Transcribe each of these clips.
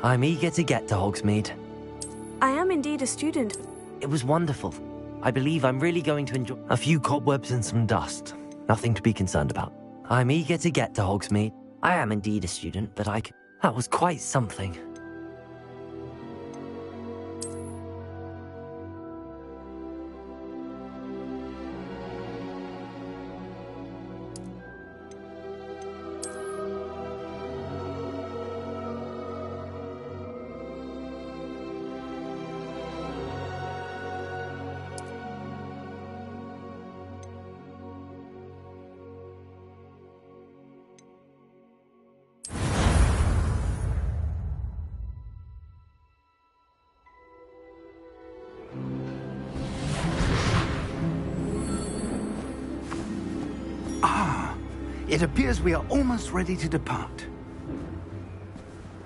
I'm eager to get to Hogsmeade. I am indeed a student. It was wonderful. I believe I'm really going to enjoy a few cobwebs and some dust. Nothing to be concerned about. I'm eager to get to Hogsmeade. I am indeed a student, but that was quite something. It appears we are almost ready to depart.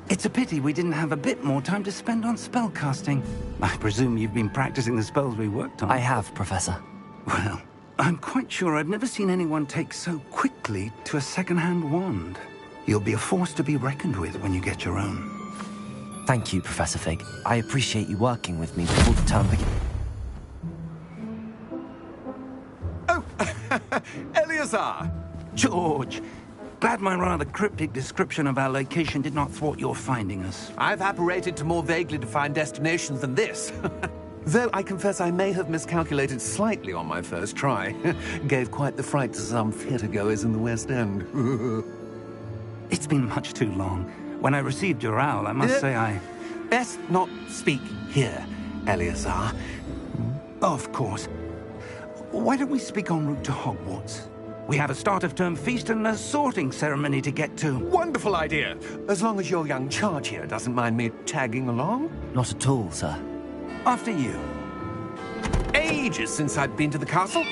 It's a pity we didn't have a bit more time to spend on spellcasting. I presume you've been practicing the spells we worked on. I have, Professor. Well, I'm quite sure I've never seen anyone take so quickly to a second-hand wand. You'll be a force to be reckoned with when you get your own. Thank you, Professor Fig. I appreciate you working with me before the term begins. Oh, Eleazar! George, glad my rather cryptic description of our location did not thwart your finding us. I've apparated to more vaguely defined destinations than this. Though I confess I may have miscalculated slightly on my first try. Gave quite the fright to some theatre-goers in the West End. It's been much too long. When I received your owl, I must say I... Best not speak here, Eleazar. Of course. Why don't we speak en route to Hogwarts? We have a start-of-term feast and a sorting ceremony to get to. Wonderful idea! As long as your young charge here doesn't mind me tagging along. Not at all, sir. After you. Ages since I've been to the castle.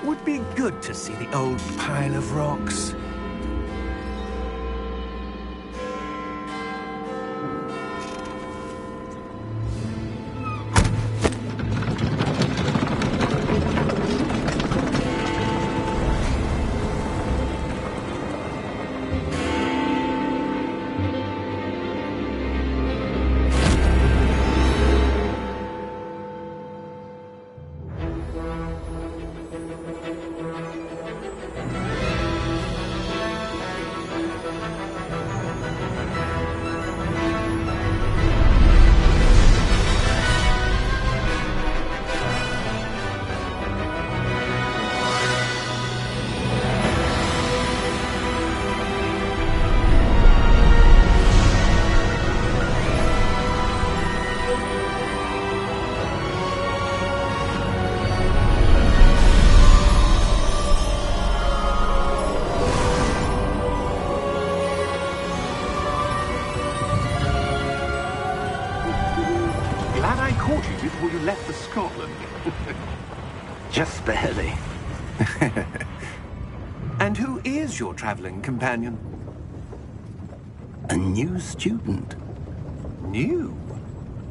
Would be good to see the old pile of rocks. Before you left for Scotland. Just barely. And who is your traveling companion? A new student. New?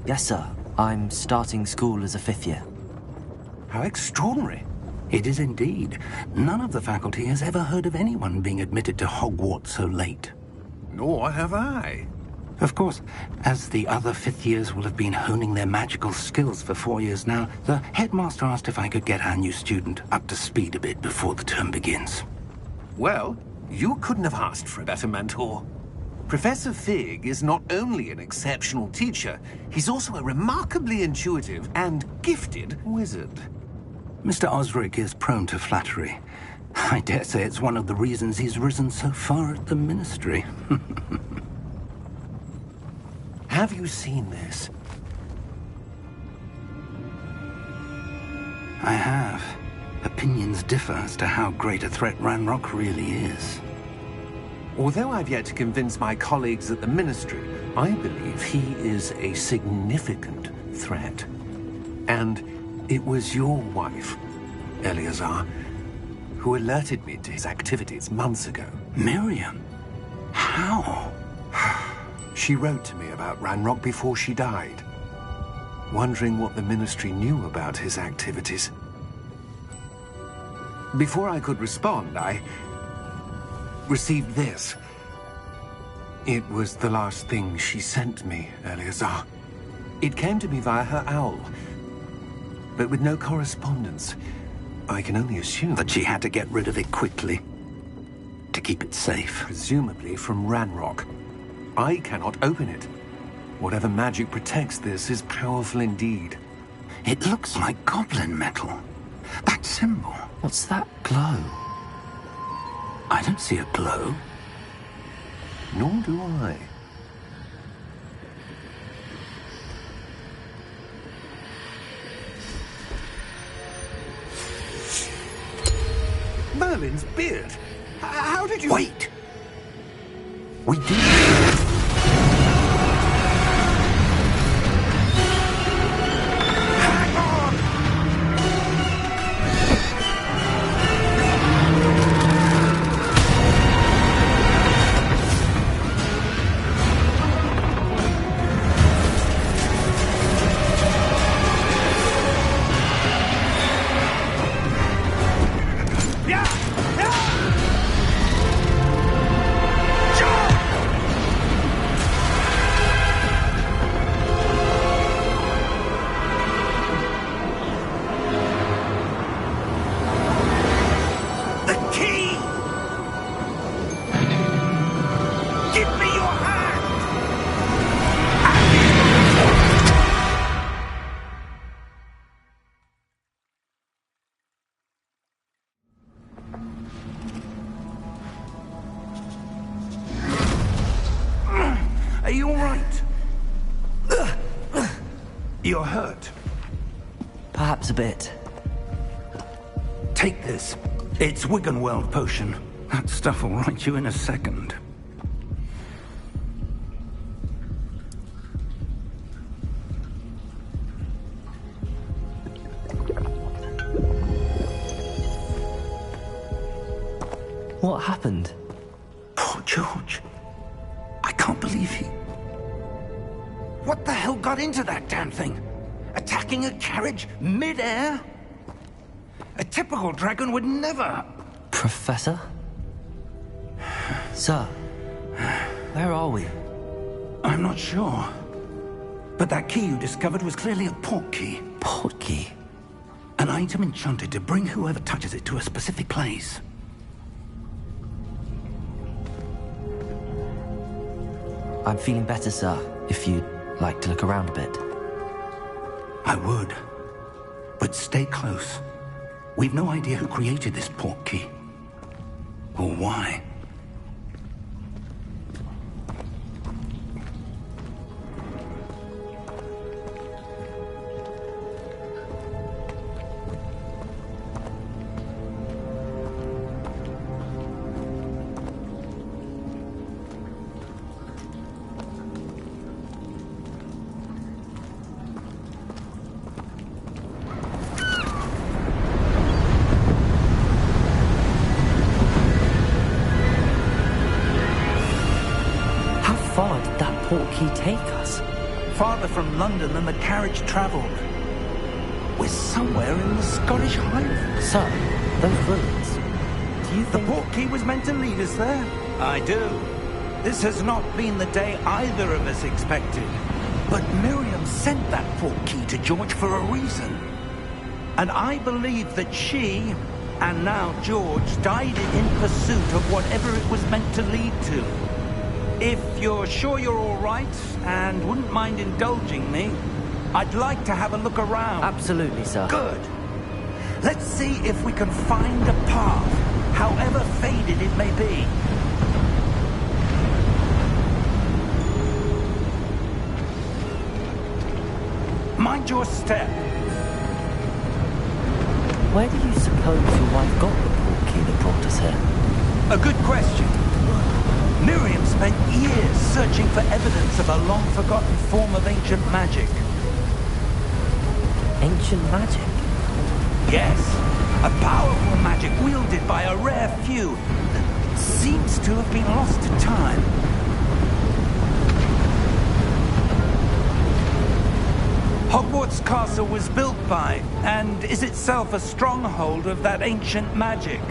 Yes, sir. I'm starting school as a 5th year. How extraordinary. It is indeed. None of the faculty has ever heard of anyone being admitted to Hogwarts so late. Nor have I. Of course, as the other 5th years will have been honing their magical skills for 4 years now, the headmaster asked if I could get our new student up to speed a bit before the term begins. Well, you couldn't have asked for a better mentor. Professor Fig is not only an exceptional teacher, he's also a remarkably intuitive and gifted wizard. Mr. Osric is prone to flattery. I dare say it's one of the reasons he's risen so far at the Ministry. Have you seen this? I have. Opinions differ as to how great a threat Ranrock really is. Although I've yet to convince my colleagues at the Ministry, I believe he is a significant threat. And it was your wife, Eleazar, who alerted me to his activities months ago. Miriam? How? She wrote to me about Ranrock before she died, wondering what the Ministry knew about his activities. Before I could respond, I received this. It was the last thing she sent me, Eleazar. It came to me via her owl, but with no correspondence. I can only assume That she had to get rid of it quickly. To keep it safe. presumably from Ranrock. I cannot open it. Whatever magic protects this is powerful indeed. It looks like goblin metal. That symbol. What's that glow? I don't see a glow. Nor do I. Merlin's beard! How did you... Wait! We did. Hang on! Yeah! Yeah! Jump! The key! Give me your hand! Are you all right? You're hurt. Perhaps a bit. Take this. It's Wiggenweld potion. That stuff will right you in a second. What happened? Poor George. I can't believe he... What the hell got into that damn thing? Attacking a carriage mid-air? A typical dragon would never... Professor? Sir, where are we? I'm not sure. But that key you discovered was clearly a port key. Port key? An item enchanted to bring whoever touches it to a specific place. I'm feeling better, sir, if you'd like to look around a bit. I would. But stay close. We've no idea who created this port key. Or why. How far did that port key take us? Farther from London than the carriage travelled. We're somewhere in the Scottish Highlands. Sir, those ruins. Do you The think... port key was meant to lead us there? I do. This has not been the day either of us expected. But Miriam sent that port key to George for a reason. And I believe that she, and now George, died in pursuit of whatever it was meant to lead to. If you're sure you're all right, and wouldn't mind indulging me, I'd like to have a look around. Absolutely, sir. Good. Let's see if we can find a path, however faded it may be. Mind your step. Where do you suppose your wife got the port key that brought us here? A good question. Miriam spent years searching for evidence of a long-forgotten form of ancient magic. Ancient magic? Yes, a powerful magic wielded by a rare few that seems to have been lost to time. Hogwart's castle was built by, and is itself a stronghold of that ancient magic.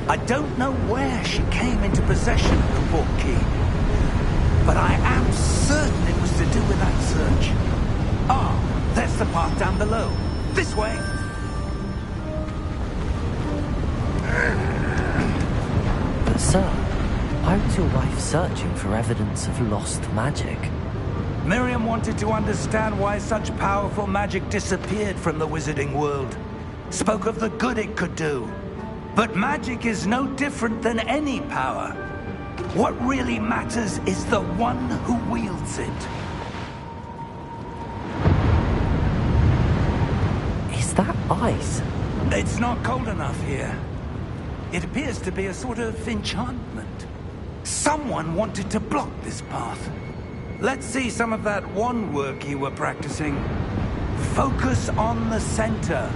I don't know where she came into possession of the port key, but I am certain it was to do with that search. Ah, there's the path down below. This way. But sir, why was your wife searching for evidence of lost magic? Miriam wanted to understand why such powerful magic disappeared from the wizarding world. Spoke of the good it could do. But magic is no different than any power. What really matters is the one who wields it. Is that ice? It's not cold enough here. It appears to be a sort of enchantment. Someone wanted to block this path. Let's see some of that wand work you were practicing. Focus on the center.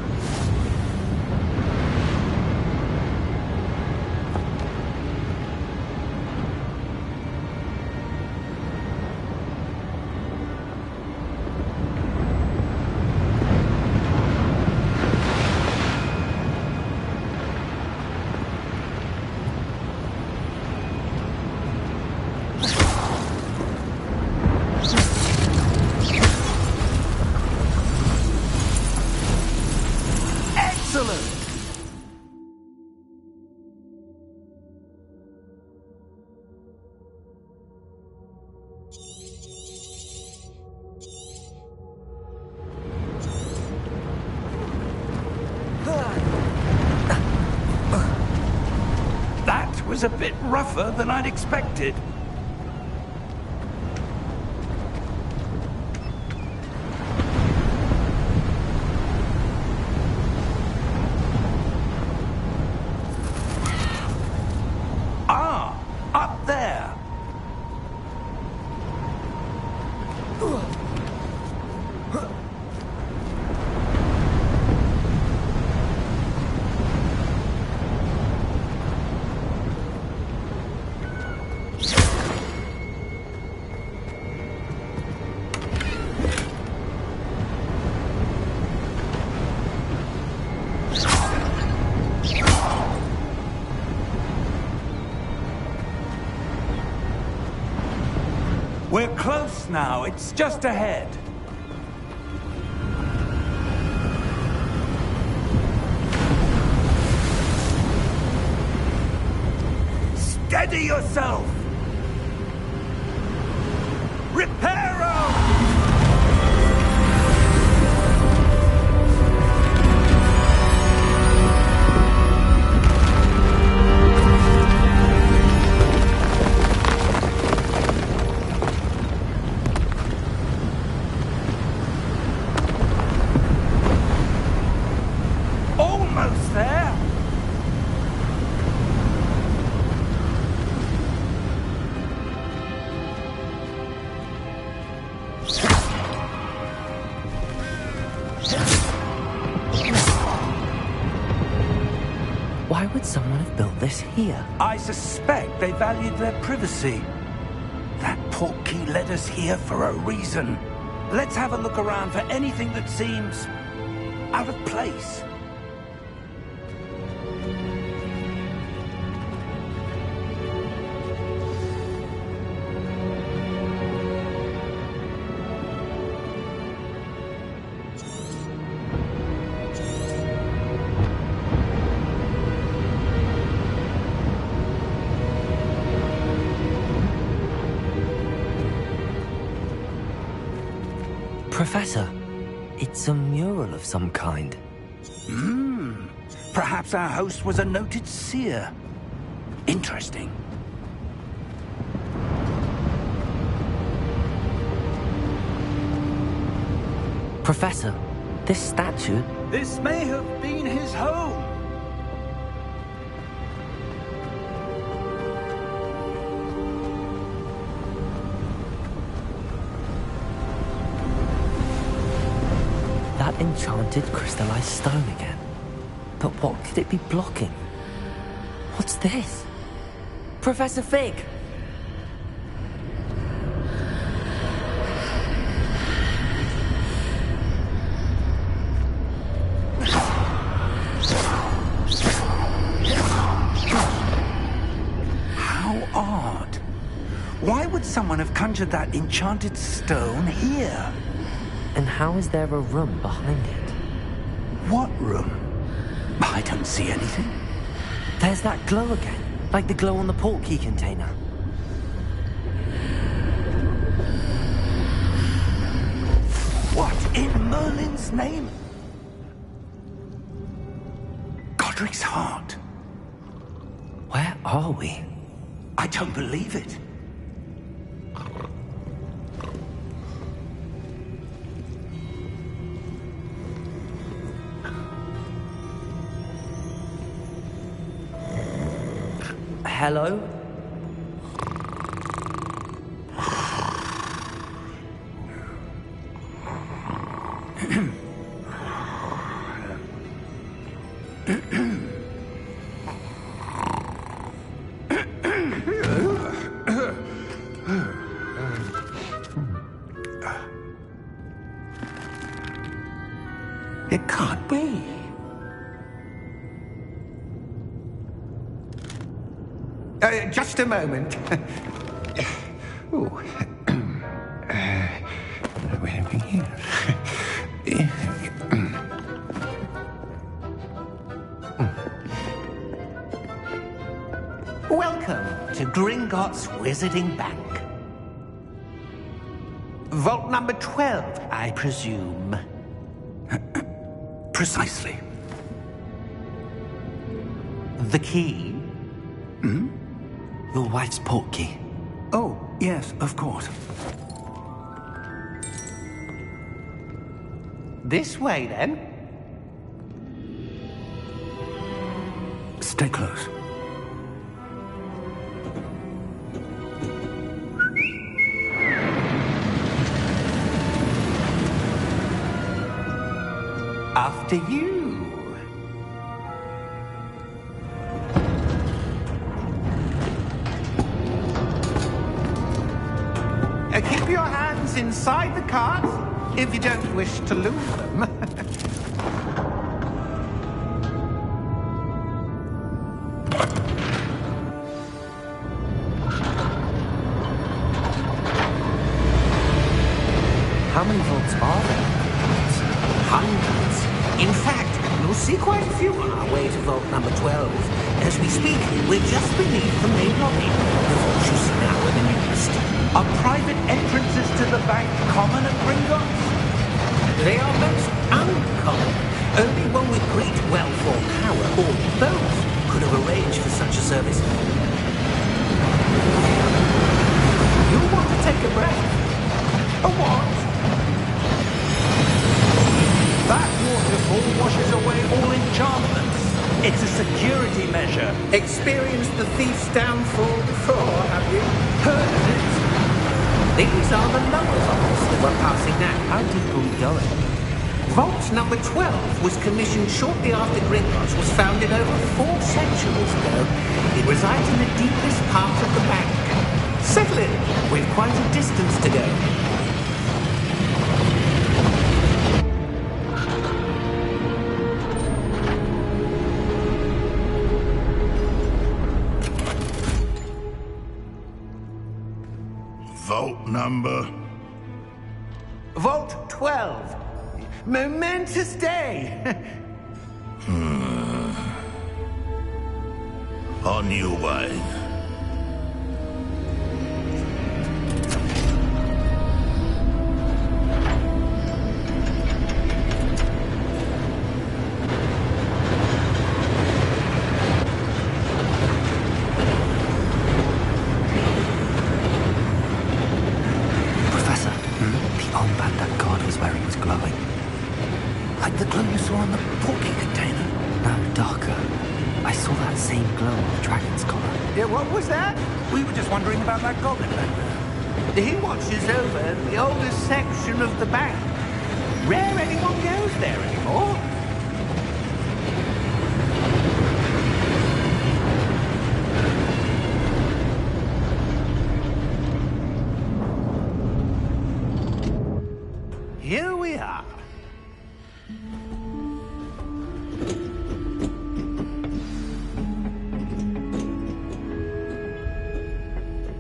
Was a bit rougher than I'd expected. Ah, up there. We're close now. It's just ahead. Steady yourself! Reparo! Almost there! Why would someone have built this here? I suspect they valued their privacy. That portkey led us here for a reason. Let's have a look around for anything that seems out of place. Professor, it's a mural of some kind. Perhaps our host was a noted seer. Interesting. Professor, this statue... This may have been his home. That enchanted crystallized stone again. But what could it be blocking? What's this? Professor Fig! someone have conjured that enchanted stone here. And how is there a room behind it? What room? I don't see anything. There's that glow again, like the glow on the portkey container. What in Merlin's name? Godric's heart. Where are we? I don't believe it. Hello? It can't be. Just a moment. Ooh. Welcome to Gringotts Wizarding Bank. Vault number 12, I presume. Precisely. The key? Hmm? Your wife's portkey. Oh, yes, of course. This way, then. Stay close. After you. Keep your hands inside the cart if you don't wish to lose them. How many vaults are there? Hundreds. In fact, you'll see quite a few on our way to vault number 12. As we speak, we're just beneath the main lobby. The vaults you see now are the newest. Are private entrances to the bank common at Gringotts? They are most uncommon. Only one with great wealth or power, or both, could have arranged for such a service. You want to take a breath? A what? That waterfall washes away all enchantments. It's a security measure. Experienced the thief's downfall before, have you? Heard of it? These are the lower vaults that we're passing now. How deep are we going? Vault number 12 was commissioned shortly after Gringotts was founded over 4 centuries ago. It resides in the deepest part of the bank. Settle in. We've quite a distance to go. Vault number? Vault 12. Momentous day. On you, wine. Professor, the armband that guard was wearing was glowing. Like the glow you saw on the portkey container. No, darker. I saw that same glow on the dragon's collar. Yeah, what was that? We were just wondering about that goblin back there. He watches over the oldest section of the bank. Rare anyone goes there anymore. Here we are.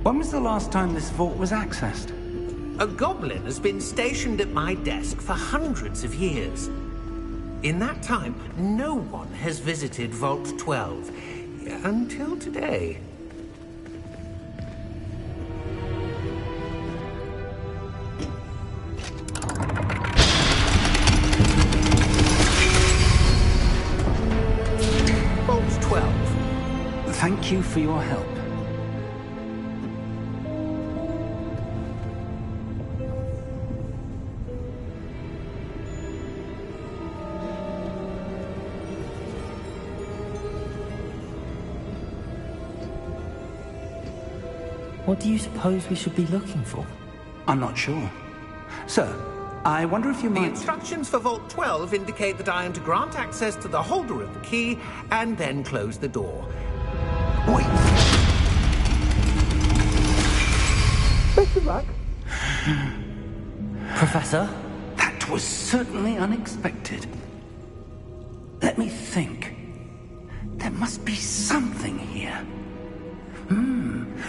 When was the last time this vault was accessed? A goblin has been stationed at my desk for hundreds of years. In that time, no one has visited Vault 12. Until today. Vault 12. Thank you for your help. What do you suppose we should be looking for? I'm not sure. Sir, I wonder if you The might... instructions for Vault 12 indicate that I am to grant access to the holder of the key and then close the door. Wait! Better luck. Professor? That was certainly unexpected. Let me think. There must be something here.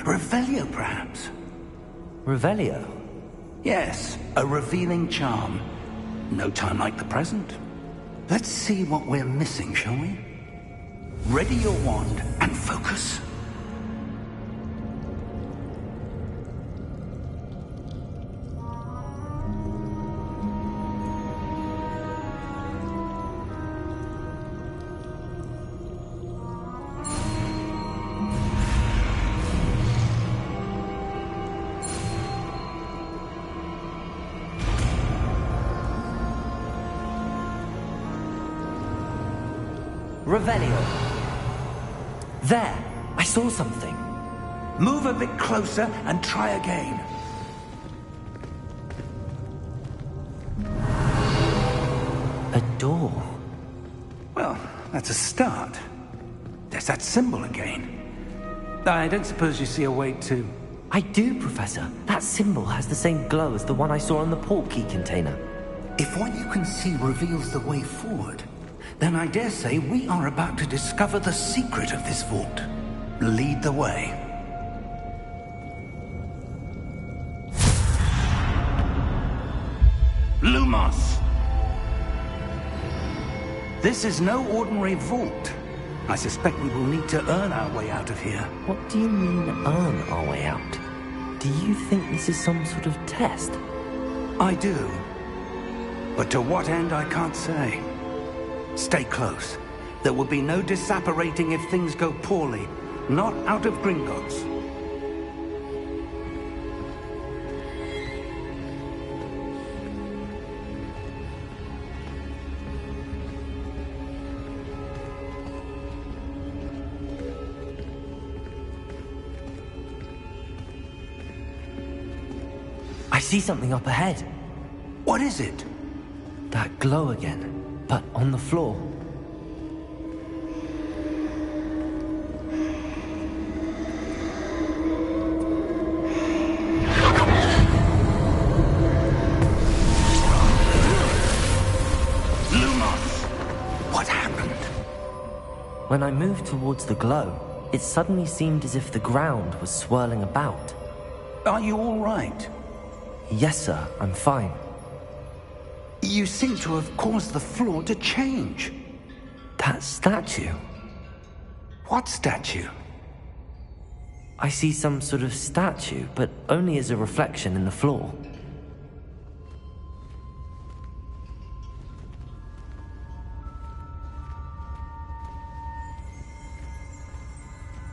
Revelio, perhaps? Revelio? Yes, a revealing charm. No time like the present. Let's see what we're missing, shall we? Ready your wand and focus. Revelio. There! I saw something. Move a bit closer and try again. A door. Well, that's a start. There's that symbol again. I don't suppose you see a way to... I do, Professor. That symbol has the same glow as the one I saw on the port key container. If what you can see reveals the way forward, then I dare say we are about to discover the secret of this vault. Lead the way. Lumos! This is no ordinary vault. I suspect we will need to earn our way out of here. What do you mean, earn our way out? Do you think this is some sort of test? I do. But to what end, I can't say. Stay close. There will be no disapparating if things go poorly. Not out of Gringotts. I see something up ahead. What is it? That glow again, but on the floor. Lumos! What happened? When I moved towards the glow, it suddenly seemed as if the ground was swirling about. Are you all right? Yes, sir, I'm fine. You seem to have caused the floor to change. That statue. What statue? I see some sort of statue, but only as a reflection in the floor.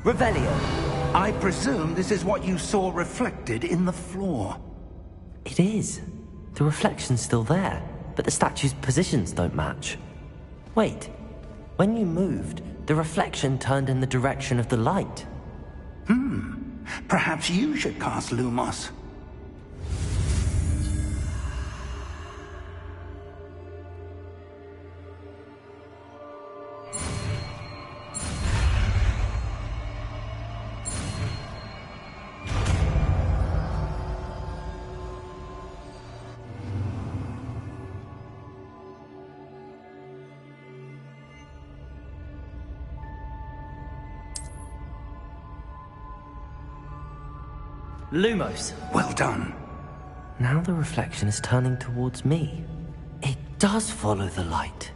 Revelio. I presume this is what you saw reflected in the floor. It is. The reflection's still there, but the statue's positions don't match. Wait. When you moved, the reflection turned in the direction of the light. Perhaps you should cast Lumos. Lumos. Well done. Now the reflection is turning towards me. It does follow the light.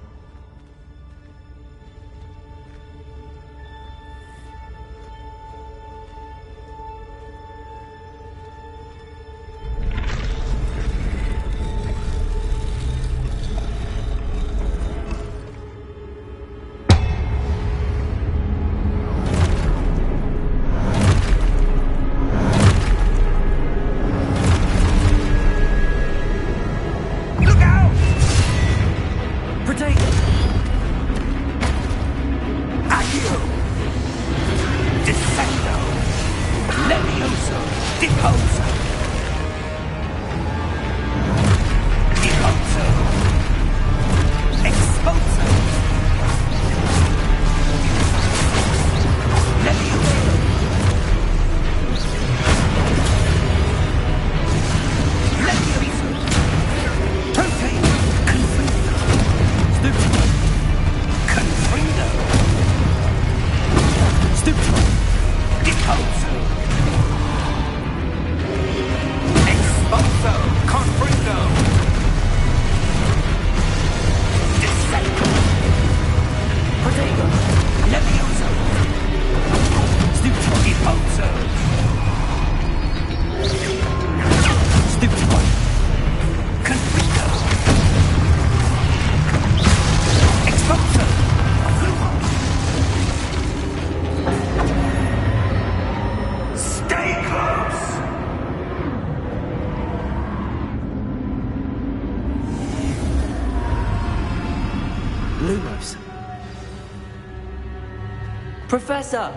Professor!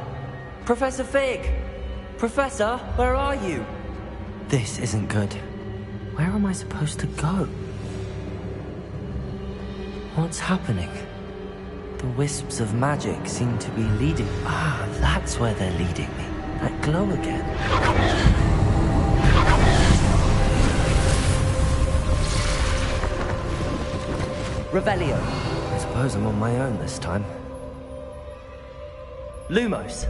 Professor Fig! Professor, where are you? This isn't good. Where am I supposed to go? What's happening? The wisps of magic seem to be leading... Ah, that's where they're leading me. That glow again. Revelio. I suppose I'm on my own this time. Lumos.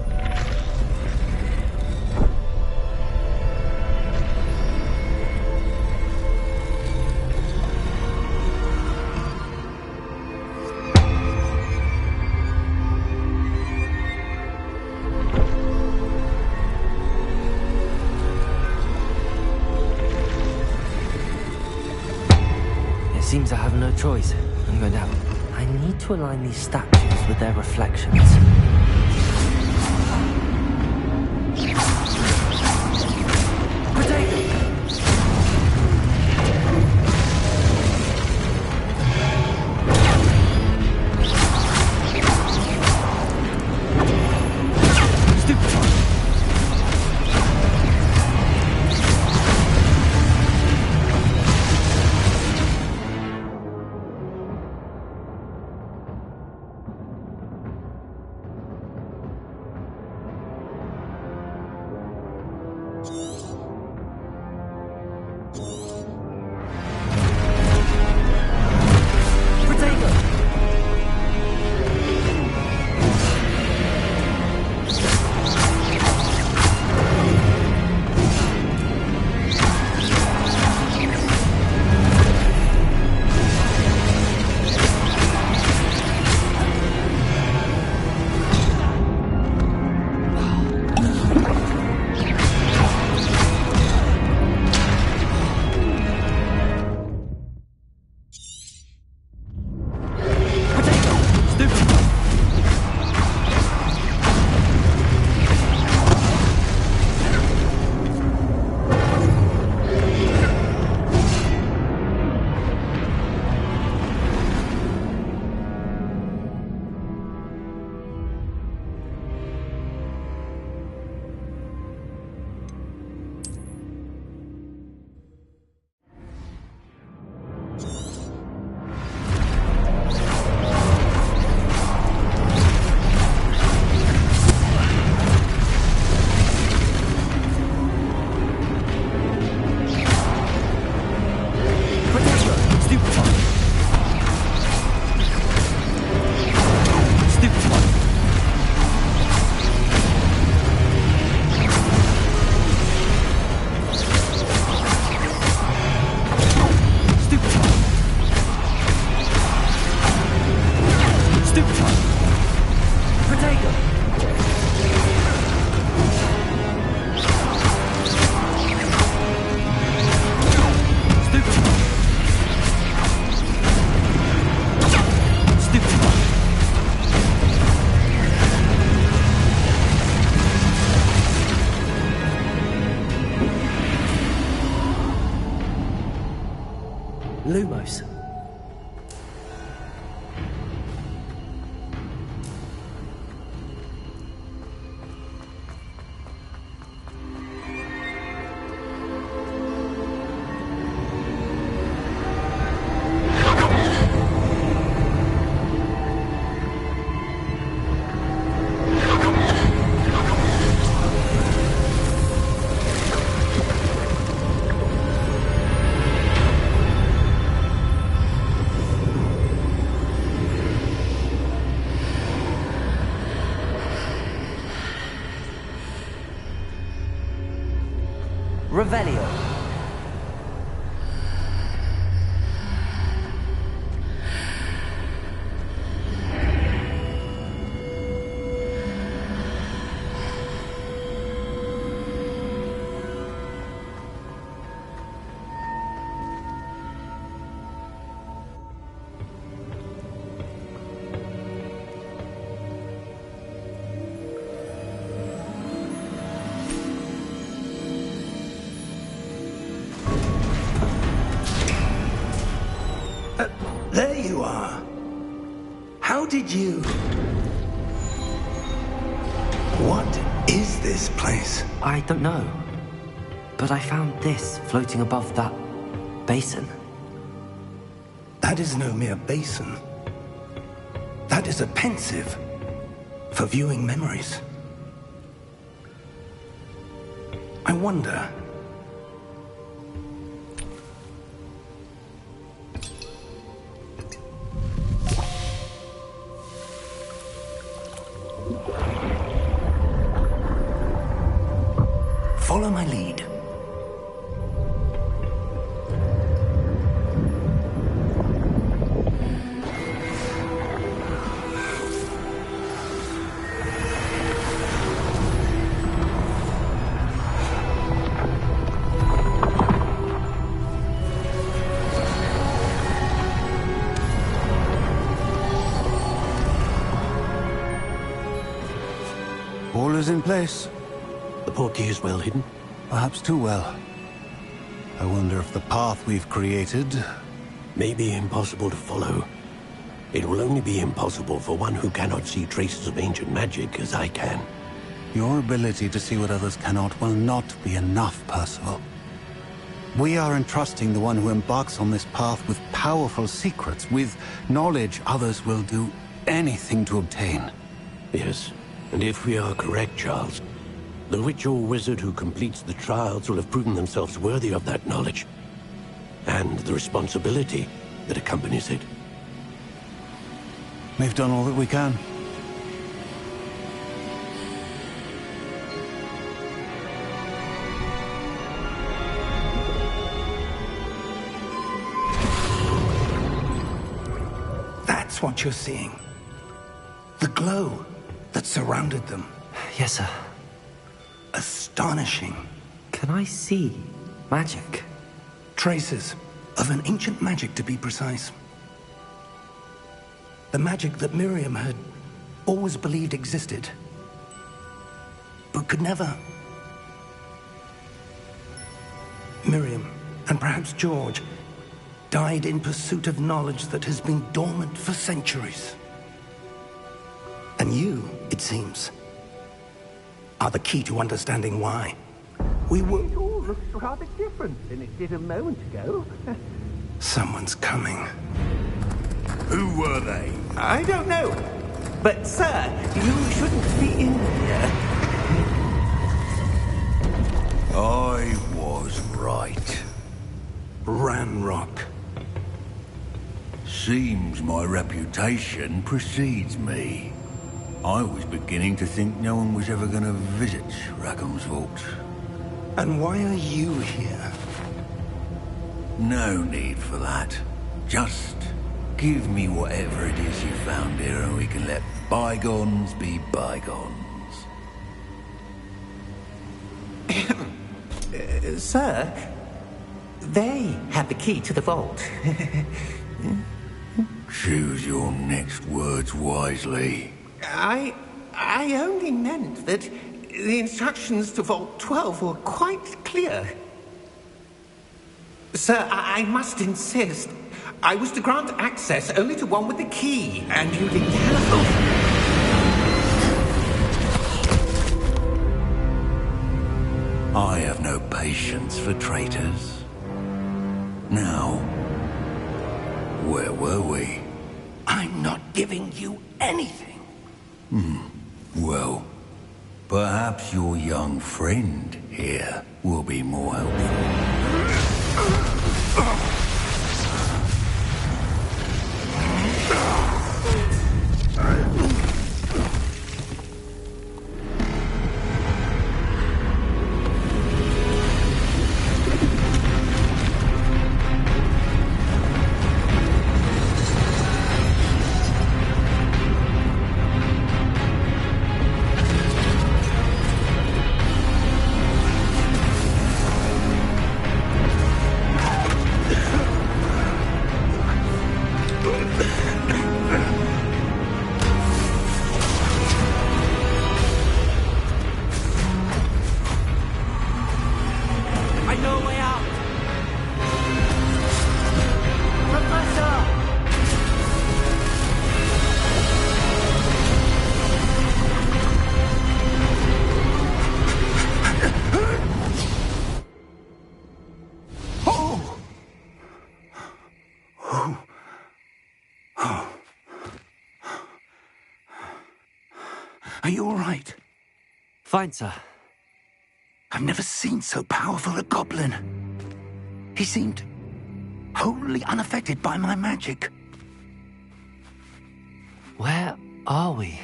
It seems I have no choice. I'm going down. I need to align these statues with their reflections. Stupid one! Potato! Stupid one! Stupid one! Lumos. Revelio. There you are. How did you... What is this place? I don't know. But I found this floating above that basin. That is no mere basin. That is a pensive for viewing memories. I wonder... Follow my lead. All is in place. The portkey is well hidden? Perhaps too well. I wonder if the path we've created... May be impossible to follow. It will only be impossible for one who cannot see traces of ancient magic as I can. Your ability to see what others cannot will not be enough, Percival. We are entrusting the one who embarks on this path with powerful secrets, with knowledge others will do anything to obtain. Yes, and if we are correct, Charles, the witch or wizard who completes the trials will have proven themselves worthy of that knowledge, and the responsibility that accompanies it. We've done all that we can. That's what you're seeing. The glow that surrounded them. Yes, sir. Astonishing. Can I see magic? Traces of an ancient magic, to be precise. The magic that Miriam had always believed existed, but could never. Miriam, and perhaps George, died in pursuit of knowledge that has been dormant for centuries. And you, it seems, are the key to understanding why. We were... It all looks rather different than it did a moment ago. Someone's coming. Who were they? I don't know. But, sir, you shouldn't be in here. I was right. Ranrock. Seems my reputation precedes me. I was beginning to think no one was ever going to visit Rackham's vault. And why are you here? No need for that. Just Give me whatever it is you found here and we can let bygones be bygones. Sir, they have the key to the vault. Choose your next words wisely. I only meant that the instructions to Vault 12 were quite clear. Sir, I must insist. I was to grant access only to one with the key, and you didn't have... I have no patience for traitors. Now, where were we? I'm not giving you anything. Well, perhaps your young friend here will be more helpful. Are you all right? Fine, sir. I've never seen so powerful a goblin. He seemed wholly unaffected by my magic. Where are we?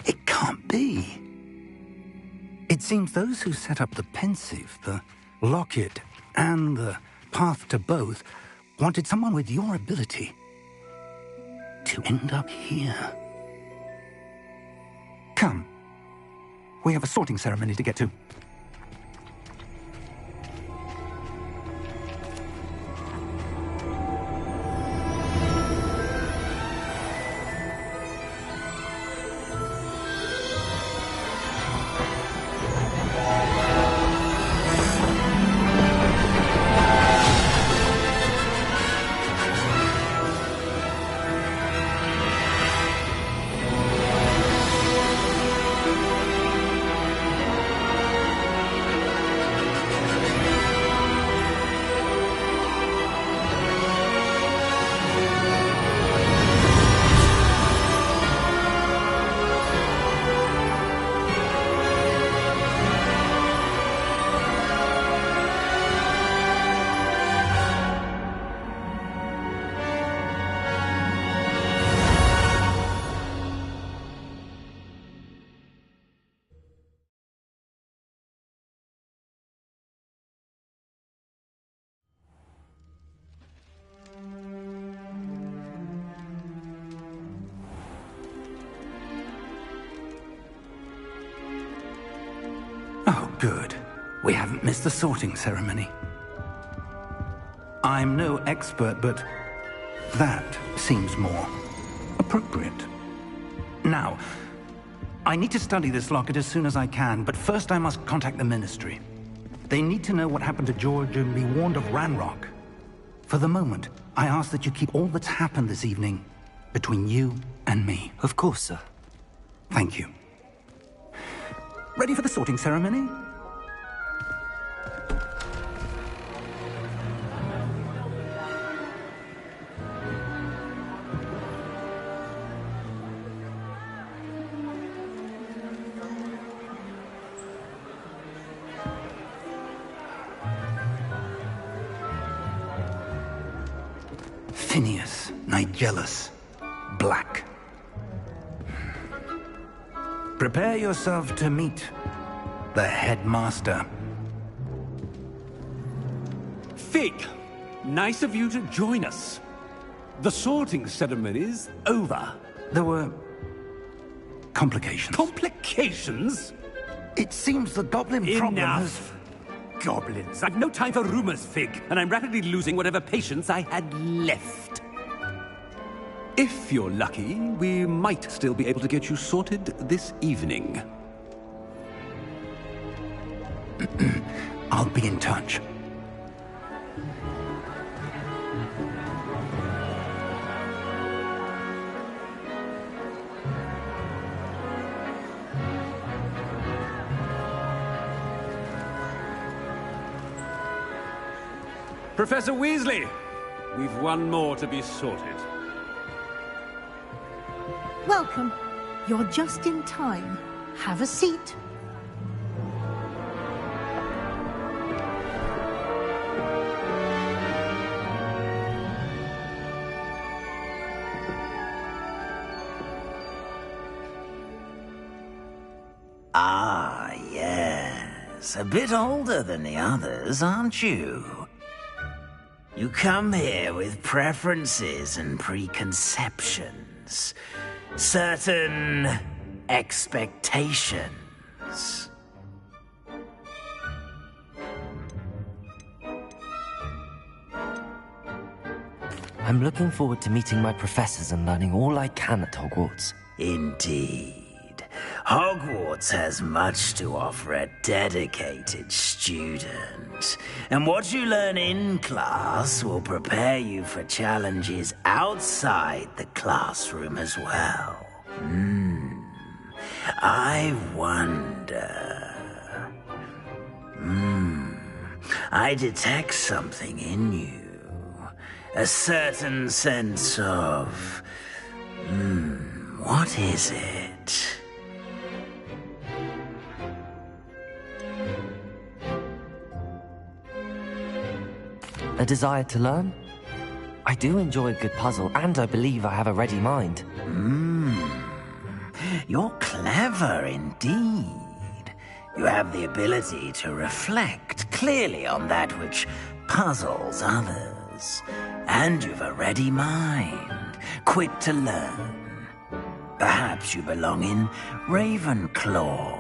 It can't be. It seems those who set up the pensive, the locket, and the path to both wanted someone with your ability to end up here. Come. We have a sorting ceremony to get to. Oh, good. We haven't missed the sorting ceremony. I'm no expert, but that seems more appropriate. Now, I need to study this locket as soon as I can, but first I must contact the Ministry. They need to know what happened to George and be warned of Ranrock. For the moment, I ask that you keep all that's happened this evening between you and me. Of course, sir. Thank you. Ready for the sorting ceremony? Phineas, Nigellus, Black. Prepare yourself to meet the headmaster. Fig, Nice of you to join us. The sorting ceremony's over. There were complications. Complications? It seems the goblin problem has... Enough! Goblins. I've no time for rumors, Fig, and I'm rapidly losing whatever patience I had left. If you're lucky, we might still be able to get you sorted this evening. I'll be in touch. Professor Weasley, we've one more to be sorted. Welcome. You're just in time. Have a seat. Ah, yes. A bit older than the others, aren't you? You come here with preferences and preconceptions. Certain expectations. I'm looking forward to meeting my professors and learning all I can at Hogwarts. Indeed. Hogwarts has much to offer a dedicated student. And what you learn in class will prepare you for challenges outside the classroom as well. I wonder... I detect something in you. A certain sense of... what is it? A desire to learn? I do enjoy a good puzzle, and I believe I have a ready mind. You're clever indeed. You have the ability to reflect clearly on that which puzzles others. And you've a ready mind, quick to learn. Perhaps you belong in Ravenclaw.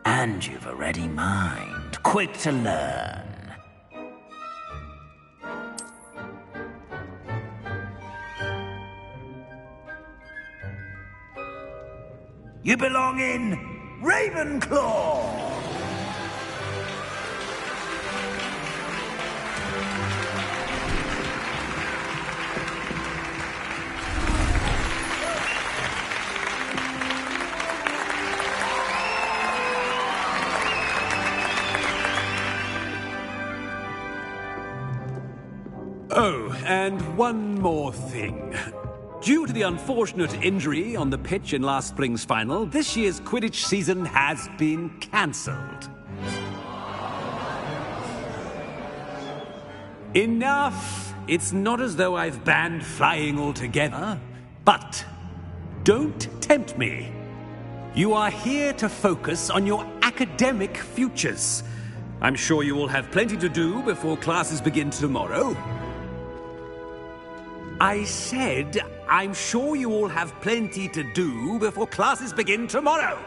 And you've a ready mind, quick to learn. You belong in Ravenclaw! Oh, and one more thing. Due to the unfortunate injury on the pitch in last spring's final, this year's Quidditch season has been cancelled. Enough! It's not as though I've banned flying altogether. But don't tempt me. You are here to focus on your academic futures. I'm sure you will have plenty to do before classes begin tomorrow. I said, I'm sure you all have plenty to do before classes begin tomorrow.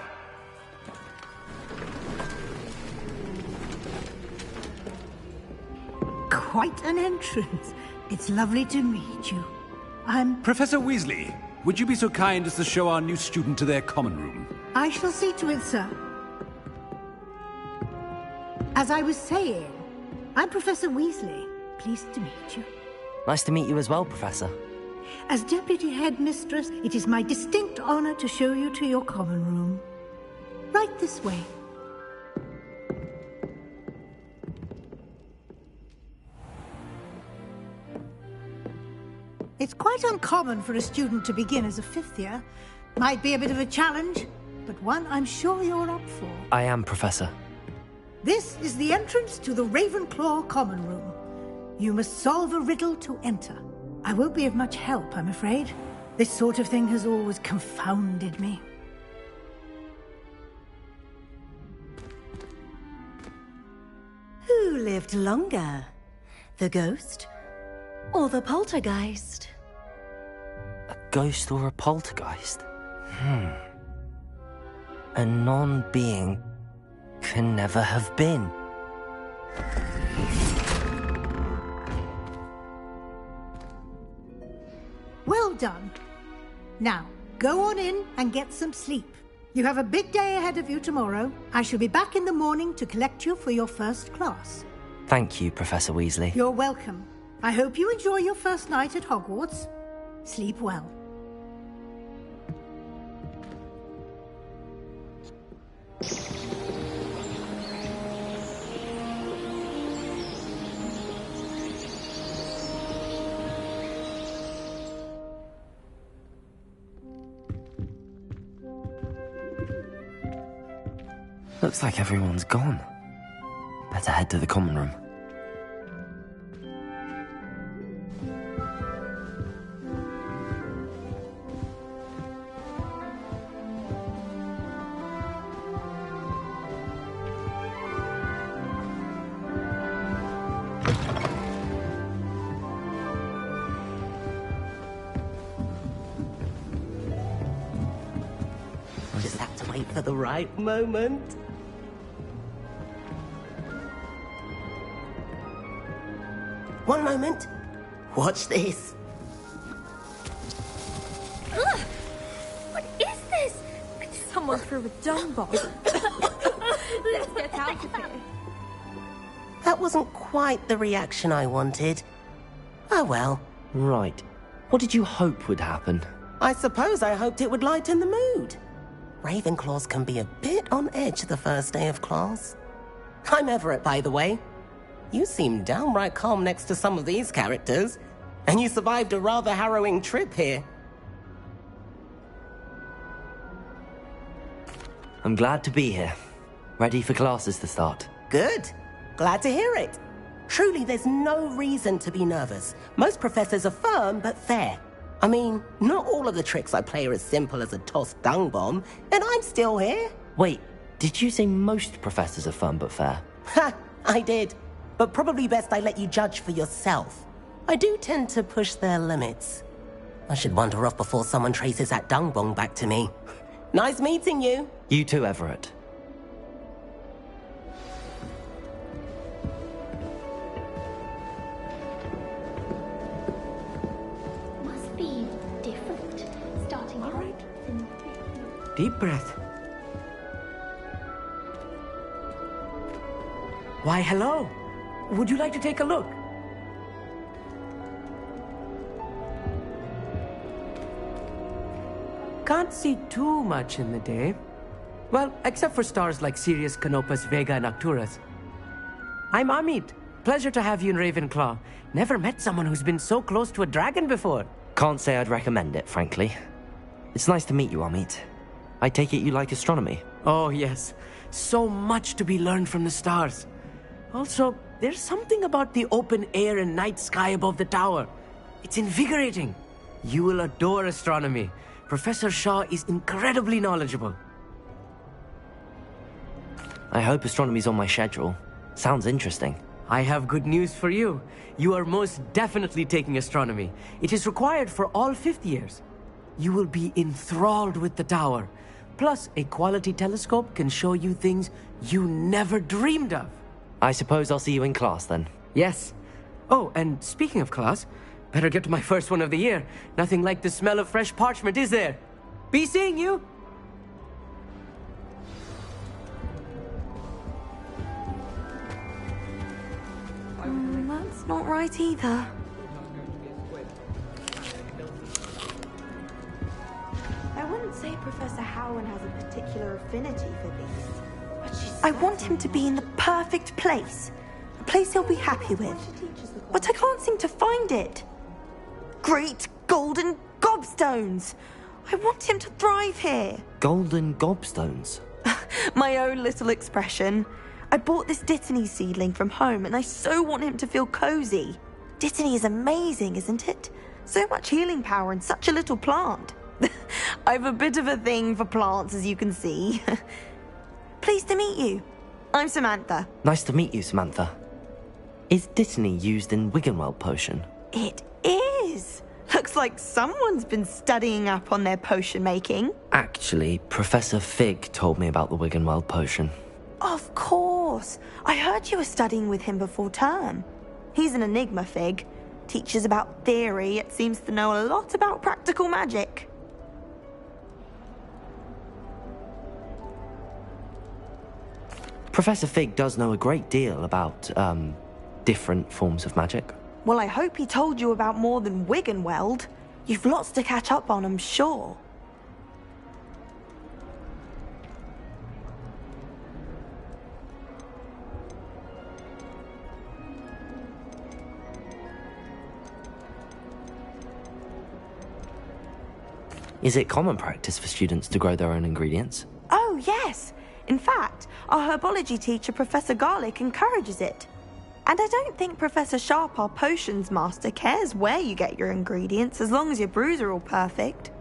Quite an entrance. It's lovely to meet you. I'm... Professor Weasley, would you be so kind as to show our new student to their common room? I shall see to it, sir. As I was saying, I'm Professor Weasley. Pleased to meet you. Nice to meet you as well, Professor. As Deputy Headmistress, it is my distinct honor to show you to your common room. Right this way. It's quite uncommon for a student to begin as a fifth year. Might be a bit of a challenge, but one I'm sure you're up for. I am, Professor. This is the entrance to the Ravenclaw Common Room. You must solve a riddle to enter. I won't be of much help, I'm afraid. This sort of thing has always confounded me. Who lived longer? The ghost or the poltergeist? A ghost or a poltergeist? A non-being can never have been. Well done. Now, go on in and get some sleep. You have a big day ahead of you tomorrow. I shall be back in the morning to collect you for your first class. Thank you, Professor Weasley. You're welcome. I hope you enjoy your first night at Hogwarts. Sleep well. Looks like everyone's gone. Better head to the common room. Just have to wait for the right moment. One moment. Watch this. Ugh! What is this? Someone threw a dung bomb. Let's get out of here. That wasn't quite the reaction I wanted. Oh well. Right. What did you hope would happen? I suppose I hoped it would lighten the mood. Ravenclaws can be a bit on edge the first day of class. I'm Everett, by the way. You seem downright calm next to some of these characters, and you survived a rather harrowing trip here. I'm glad to be here. Ready for classes to start. Good. Glad to hear it. Truly, there's no reason to be nervous. Most professors are firm but fair. I mean, not all of the tricks I play are as simple as a tossed dung bomb, and I'm still here. Wait, did you say most professors are fun but fair? Ha! I did. But probably best I let you judge for yourself. I do tend to push their limits. I should wander off before someone traces that dung bomb back to me. Nice meeting you. You too, Everett. Must be different. Starting out. Deep breath. Why, hello. Would you like to take a look? Can't see too much in the day. Well, except for stars like Sirius, Canopus, Vega, and Arcturus. I'm Amit. Pleasure to have you in Ravenclaw. Never met someone who's been so close to a dragon before. Can't say I'd recommend it, frankly. It's nice to meet you, Amit. I take it you like astronomy? Oh, yes. So much to be learned from the stars. Also, there's something about the open air and night sky above the tower. It's invigorating. You will adore astronomy. Professor Shaw is incredibly knowledgeable. I hope astronomy's on my schedule. Sounds interesting. I have good news for you. You are most definitely taking astronomy. It is required for all fifth years. You will be enthralled with the tower. Plus, a quality telescope can show you things you never dreamed of. I suppose I'll see you in class then. Yes. Oh, and speaking of class, better get to my first one of the year. Nothing like the smell of fresh parchment, is there? Be seeing you! That's not right either. I wouldn't say Professor Howland has a particular affinity for these. But I want him to be in the perfect place. A place he'll be happy with. But I can't seem to find it. great golden gobstones! I want him to thrive here. Golden gobstones? My own little expression. I bought this Dittany seedling from home and I so want him to feel cozy. Dittany is amazing, isn't it? So much healing power in such a little plant. I've a bit of a thing for plants, as you can see. Pleased to meet you. I'm Samantha. Nice to meet you, Samantha. Is Dittany used in Wiggenweld potion? It is. Looks like someone's been studying up on their potion making. Actually, Professor Fig told me about the Wiggenweld potion. Of course. I heard you were studying with him before term. He's an enigma, Fig. Teaches about theory, yet seems to know a lot about practical magic. Professor Fig does know a great deal about, different forms of magic. Well, I hope he told you about more than Wiggenweld. You've lots to catch up on, I'm sure. Is it common practice for students to grow their own ingredients? Oh, yes. In fact, our herbology teacher, Professor Garlick, encourages it. And I don't think Professor Sharp, our potions master, cares where you get your ingredients as long as your brews are all perfect.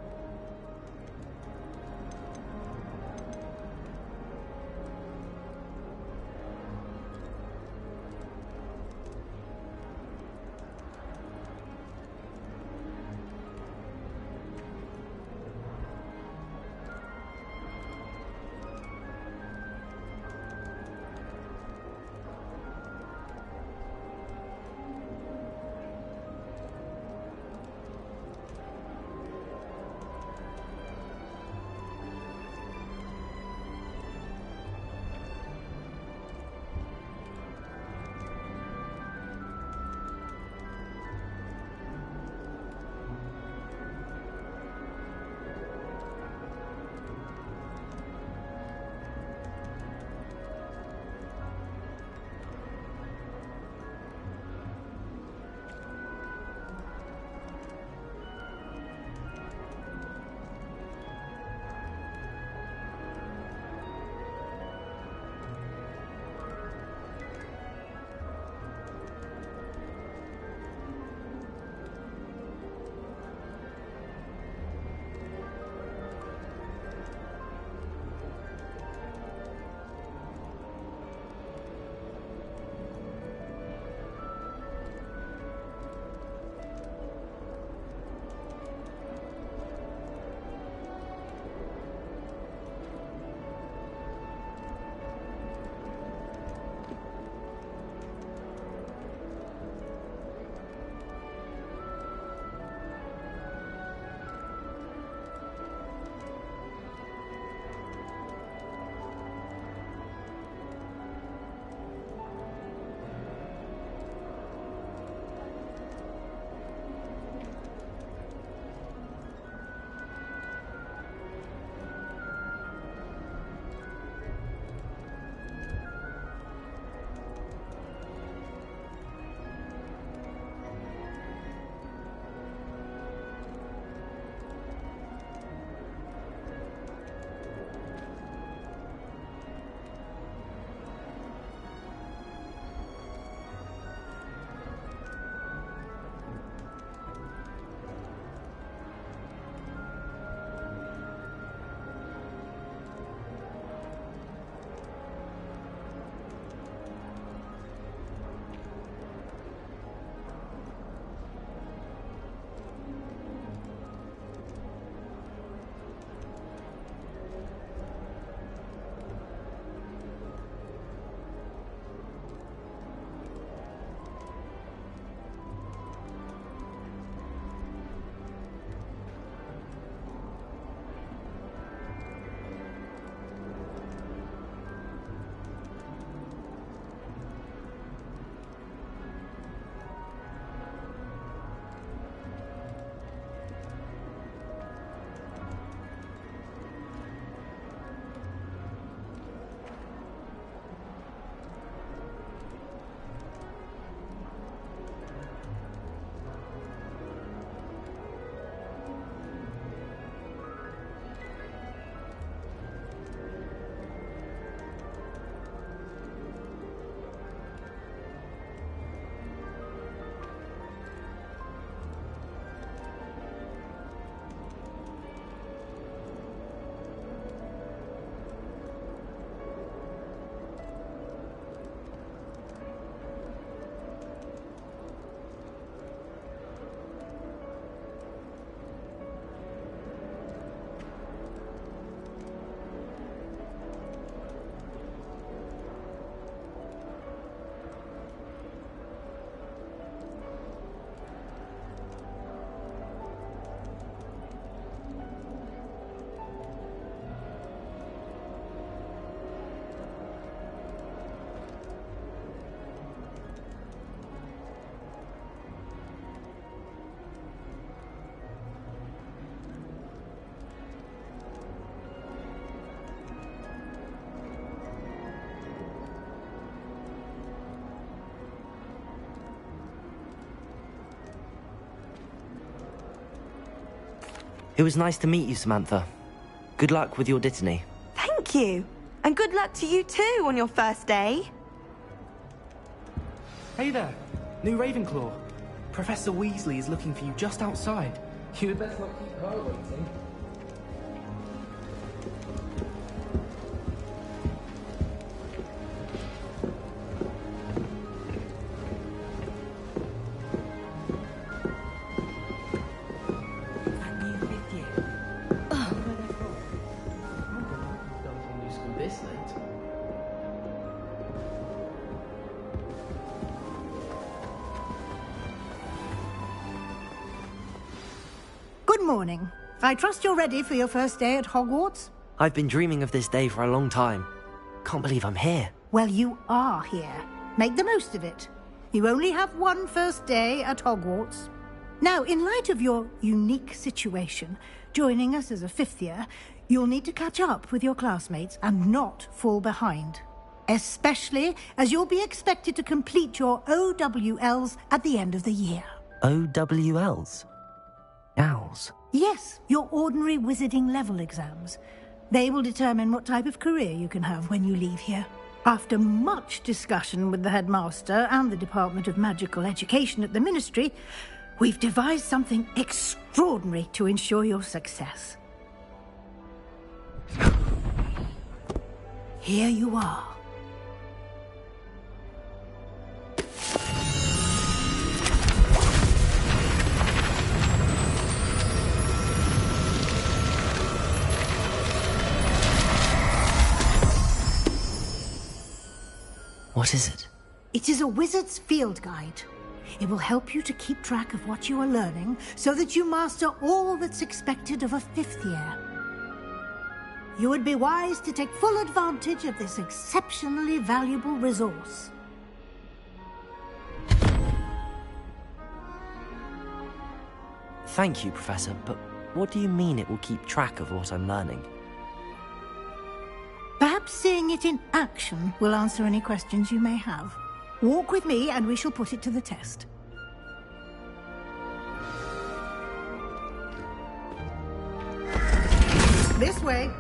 It was nice to meet you, Samantha. Good luck with your Dittany. Thank you. And good luck to you too on your first day. Hey there, new Ravenclaw. Professor Weasley is looking for you just outside. You had best not keep her waiting. Good morning. I trust you're ready for your first day at Hogwarts? I've been dreaming of this day for a long time. Can't believe I'm here. Well, you are here. Make the most of it. You only have one first day at Hogwarts. Now, in light of your unique situation, joining us as a fifth year, you'll need to catch up with your classmates and not fall behind. Especially as you'll be expected to complete your OWLs at the end of the year. OWLs? Owls? Yes, your ordinary wizarding level exams. They will determine what type of career you can have when you leave here. After much discussion with the headmaster and the Department of Magical Education at the Ministry, we've devised something extraordinary to ensure your success. Here you are. What is it? It is a wizard's field guide. It will help you to keep track of what you are learning so that you master all that's expected of a fifth year. You would be wise to take full advantage of this exceptionally valuable resource. Thank you, Professor, but what do you mean it will keep track of what I'm learning? Perhaps seeing it in action will answer any questions you may have. Walk with me and we shall put it to the test. This way.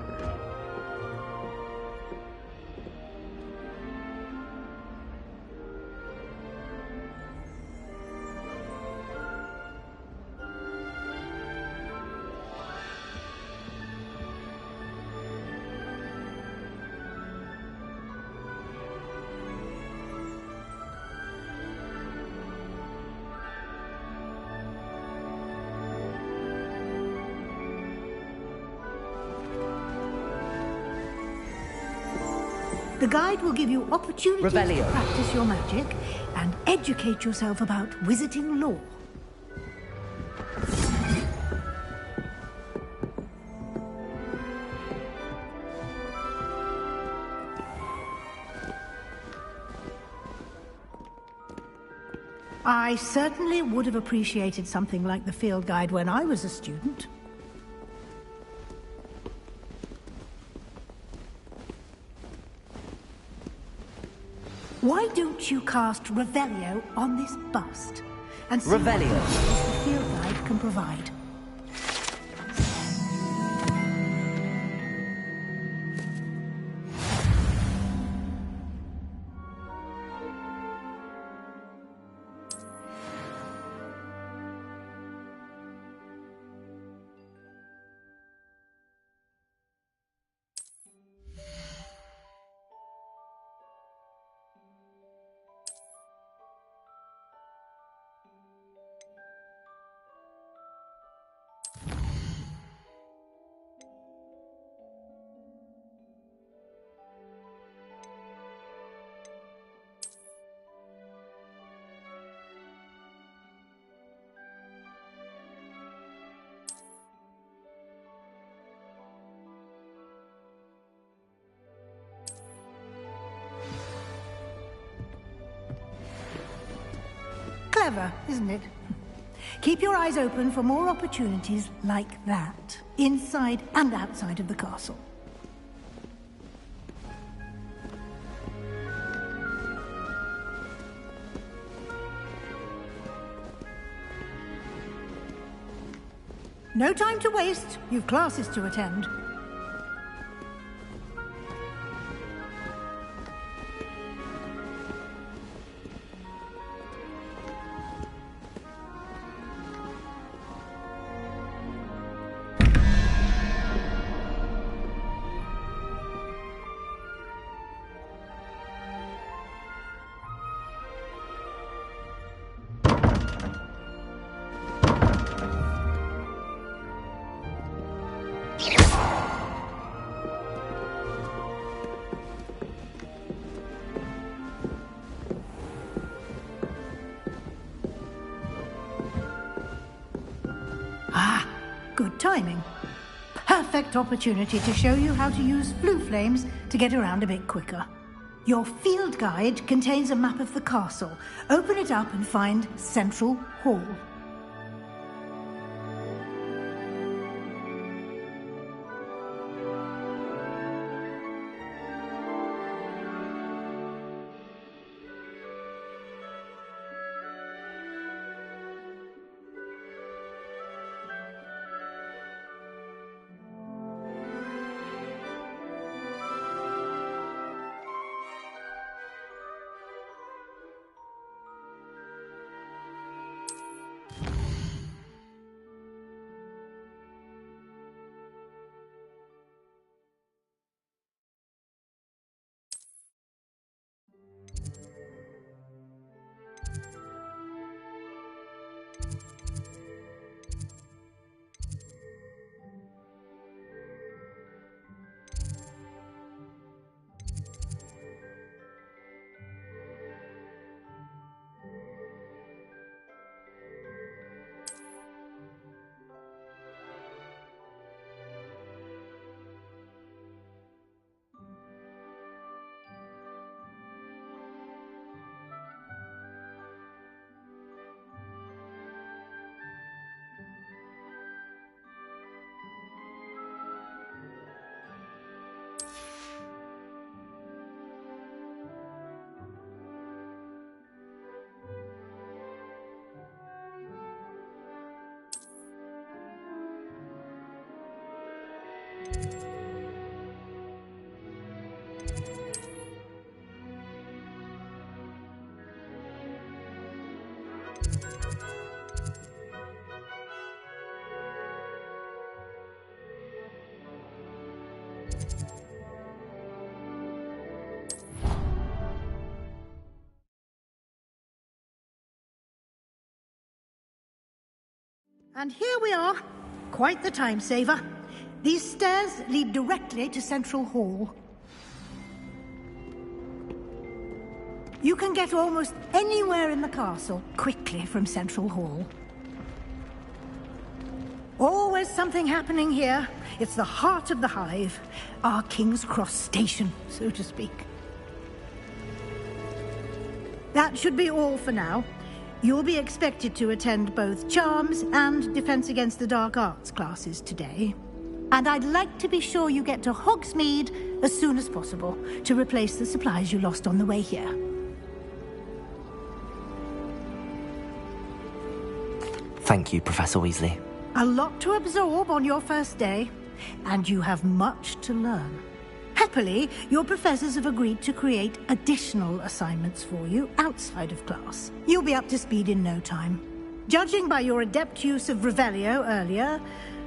The guide will give you opportunities to practice your magic and educate yourself about wizarding lore. I certainly would have appreciated something like the field guide when I was a student. Why don't you cast Revelio on this bust and see what the field guide can provide? Clever, isn't it? Keep your eyes open for more opportunities like that, inside and outside of the castle. No time to waste. You've classes to attend. Good timing. Perfect opportunity to show you how to use flue flames to get around a bit quicker. Your field guide contains a map of the castle. Open it up and find Central Hall. And here we are. Quite the time saver. These stairs lead directly to Central Hall. You can get almost anywhere in the castle quickly from Central Hall. Always something happening here. It's the heart of the hive. Our King's Cross station, so to speak. That should be all for now. You'll be expected to attend both Charms and Defense Against the Dark Arts classes today. And I'd like to be sure you get to Hogsmeade as soon as possible to replace the supplies you lost on the way here. Thank you, Professor Weasley. A lot to absorb on your first day, and you have much to learn. Happily, your professors have agreed to create additional assignments for you outside of class. You'll be up to speed in no time. Judging by your adept use of Revelio earlier,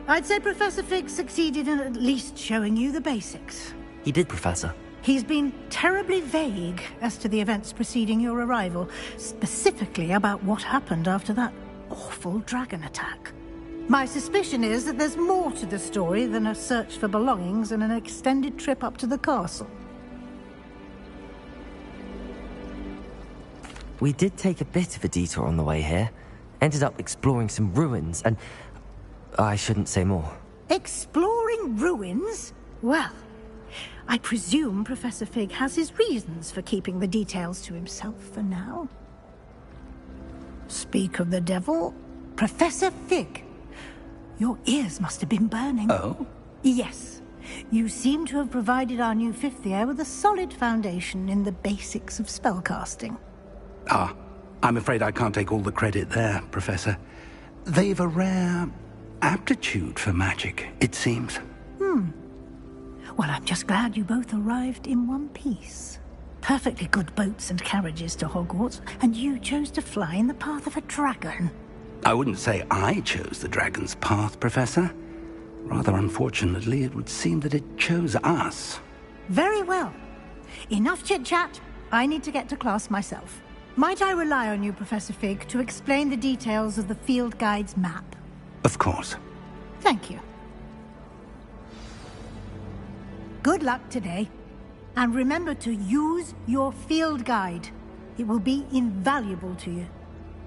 I'd say Professor Fig succeeded in at least showing you the basics. He did, Professor. He's been terribly vague as to the events preceding your arrival, specifically about what happened after that awful dragon attack. My suspicion is that there's more to the story than a search for belongings and an extended trip up to the castle. We did take a bit of a detour on the way here. Ended up exploring some ruins and... I shouldn't say more. Exploring ruins? Well, I presume Professor Fig has his reasons for keeping the details to himself for now. Speak of the devil, Professor Fig. Your ears must have been burning. Oh? Yes. You seem to have provided our new fifth year with a solid foundation in the basics of spellcasting. Ah, I'm afraid I can't take all the credit there, Professor. They've a rare aptitude for magic, it seems. Well, I'm just glad you both arrived in one piece. Perfectly good boats and carriages to Hogwarts, and you chose to fly in the path of a dragon. I wouldn't say I chose the dragon's path, Professor. Rather unfortunately, it would seem that it chose us. Very well. Enough chit-chat. I need to get to class myself. Might I rely on you, Professor Fig, to explain the details of the field guide's map? Of course. Thank you. Good luck today. And remember to use your field guide. It will be invaluable to you.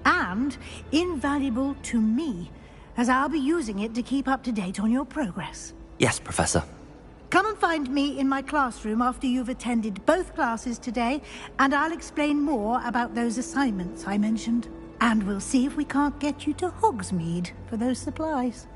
And invaluable to me, as I'll be using it to keep up to date on your progress. Yes, Professor. Come and find me in my classroom after you've attended both classes today, and I'll explain more about those assignments I mentioned. And we'll see if we can't get you to Hogsmeade for those supplies.